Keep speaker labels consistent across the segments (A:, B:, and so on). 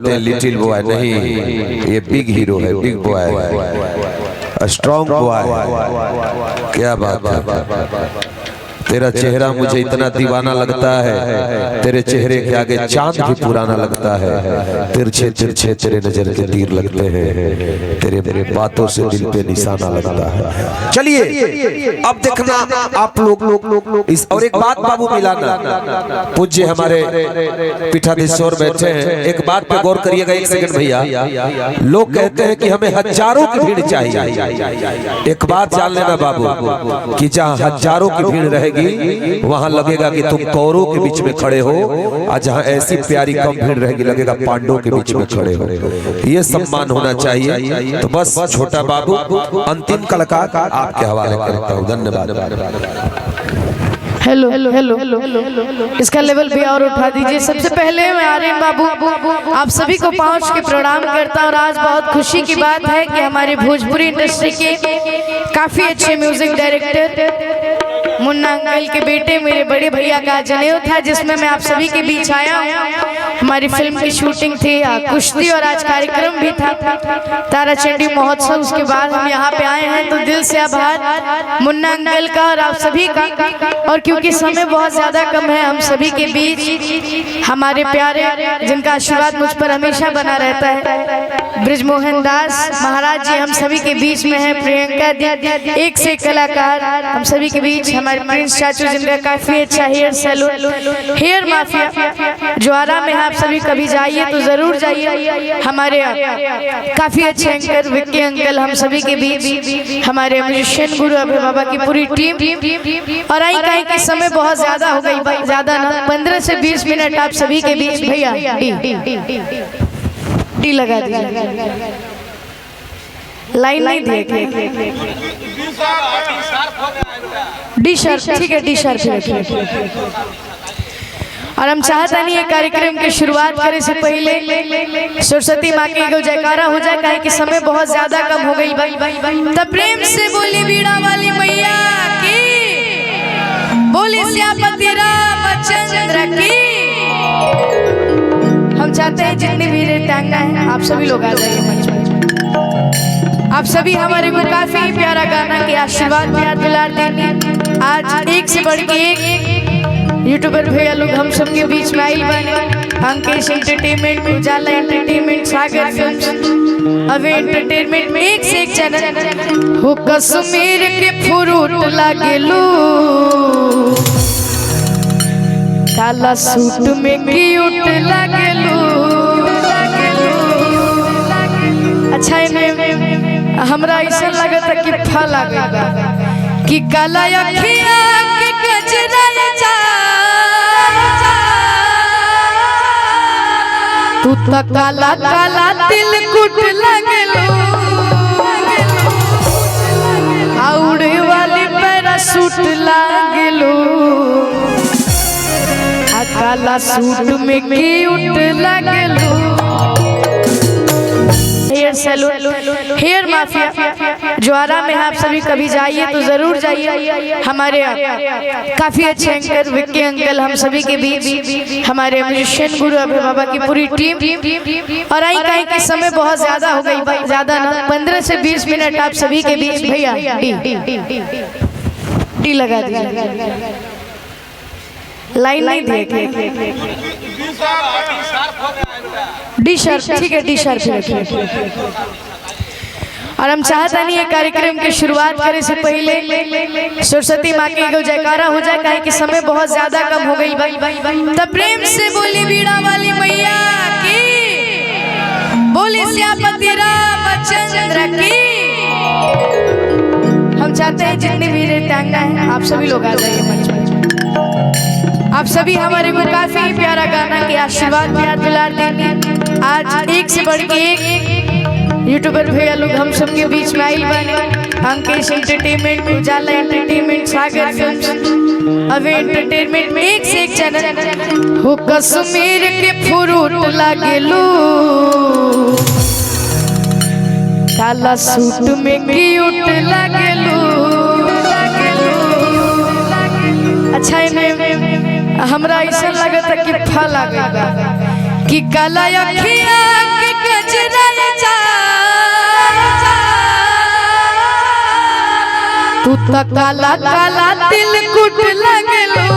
A: Little boy नहीं, ये big hero है, बिग बॉय, स्ट्रॉन्ग बॉय। क्या बात है, तेरा चेहरा मुझे इतना दीवाना लगता है, तेरे चेहरे के आगे चांद भी पुराना लगता है। तिरछे तिरछे तेरे नजर के तीर लगते हैं, तेरे बातों से दिल पे निशाना लगता है। चलिए अब देखना आप लोग इस और एक बात बाबू मिलाना, पूज्य हमारे पीठाधीश्वर बैठे हैं, एक बात पे गौर करिएगा, एक सेकंड भैया। लोग कहते हैं कि हमें हजारों की भीड़ चाहिए। एक बात जान लेना बाबू कि जहाँ हजारों की भीड़ रहेगी वहां लगेगा कि तुम कौरों के बीच में खड़े हो, और जहां ऐसी प्यारी कम भीड़ रहेगी लगेगा पांडवों के बीच में खड़े हो। ये सम्मान होना चाहिए। तो बस छोटा बाबू अंतिम कलाकार आपके हवाले करता हूं। धन्यवाद।
B: हेलो हेलो हेलो, इसका लेवल भी और उठा दीजिए। सबसे पहले मैं आर्यन बाबू आप सभी को पहुंच के प्रणाम करता हूं। और आज बहुत खुशी की बात है कि हमारे भोजपुरी इंडस्ट्री के काफी अच्छे म्यूजिक डायरेक्टर मुन्ना अंकल के बेटे मेरे बड़े भैया का जनेऊ था, जिसमें मैं आप सभी के बीच आया हूँ। हमारी फिल्म की शूटिंग थी, कुश्ती और आज कार्यक्रम भी था, तारा चंडी महोत्सव। उसके बाद हम यहाँ पे आए हैं, तो दिल से आभार मुन्ना अंकल का और आप सभी का। और क्योंकि समय बहुत ज्यादा कम है, हम सभी के बीच हमारे प्यारे जिनका आशीर्वाद मुझ पर हमेशा बना रहता है, ब्रिजमोहन दास महाराज जी हम सभी के बीच में है। प्रियंका दी एक से कलाकार हम सभी के बीच, हमारे प्रिंस चाचू जिनका काफी अच्छा हेयर सैलून, हेयर माफिया ज्वारा में आप सभी कभी जाइए तो जरूर जाइए। हमारे काफी अच्छे एंकर विक्की अंकल हम सभी के बीच, हमारे म्यूजिशियन गुरु अभय बाबा की पूरी टीम। और आई कहीं कि समय बहुत ज्यादा हो गई, ज्यादा ना 15 से 20 मिनट आप सभी के बीच। भैया डी लगा दीजिए, लाइन नहीं दिए, डी शर्ट ठीक है, डी शर्ट। और हम चाहता नहीं है कार्यक्रम की शुरुआत करे से पहले सरस्वती माँ की को जयकारा हो जाए, काहे कि समय बहुत ज्यादा कम हो गई। तब प्रेम से बोली बीड़ा वाली मैया की, बोली श्यामपति रामचंद्र की। हम चाहते हैं जितनी भी टांगा है आप सभी लोग आ जाइए मंच पर। आप सभी हमारे को काफी प्यारा गाना के आशीर्वाद प्यार दुलार देंगे। आज एक से बढ़ के एक यूट्यूबर भैया लोग हम सबके बीच में आइल बने। अंकेश एंटरटेनमेंट, उजाला एंटरटेनमेंट, सागर फिल्म्स, अवे एंटरटेनमेंट में एक से एक चैनल हो। कश्मीर के फ्रूट लागेलू, काला सूट में क्यूट लागेलू। अच्छा हमरा ऐसा लगा था कि फल आ गया कि काला अखिया के गजरा जा, तू तो काला काला दिल कुट लगलो, उड़े वाली पैराशूट लागलो, काला सूट में क्यूट लगलो। हेयर सैलून, हेयर माफिया ज्वारा में आप सभी कभी जाइए तो जरूर जाइए। हमारे काफी अच्छे एंकर विक्की अंकल हम सभी के बीच, हमारे म्यूजिशियन गुरु अभय बाबा की पूरी टीम। और आई कहीं कि समय बहुत ज्यादा हो गई, ज्यादा ना 15 से 20 मिनट आप सभी के बीच। भैया डी लगा दीजिए, लाइन नहीं दिए, डी शर्ट ठीक है, डी शर्ट। और हम चाहता नहीं है कार्यक्रम की शुरुआत करे से पहले सरस्वती माँ की को जयकारा हो जाए, काहे कि समय बहुत ज्यादा कम हो गई। तब प्रेम से बोली बीड़ा वाली मैया की, बोली श्यामपति रामचंद्र की। हम चाहते हैं जितनी भी टांगा है आप सभी लोग आ जाइए मंच पर। आप सभी हमारे को काफी प्यारा गाना के आशीर्वाद प्यार दुलार देंगे। आज एक से बढ़ के एक यूट्यूबर भैया लोग हम सबके बीच में आइल बने। अंकेश एंटरटेनमेंट, उजाला एंटरटेनमेंट, सागर फिल्म्स, अवे एंटरटेनमेंट में एक से एक चैनल हो। कश्मीर के फ्रूट लागेलू, काला सूट में क्यूट लागेलू। अच्छा हमरा ऐसा लगा था कि फल आ गया कि काला अखिया के गजरा जा तू तो काला काला दिल कुट लगलो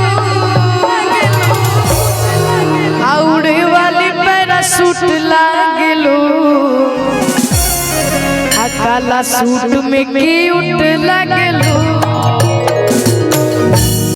B: उड़े वाली पैराशूट लागलो काला सूट में क्यूट लगलो।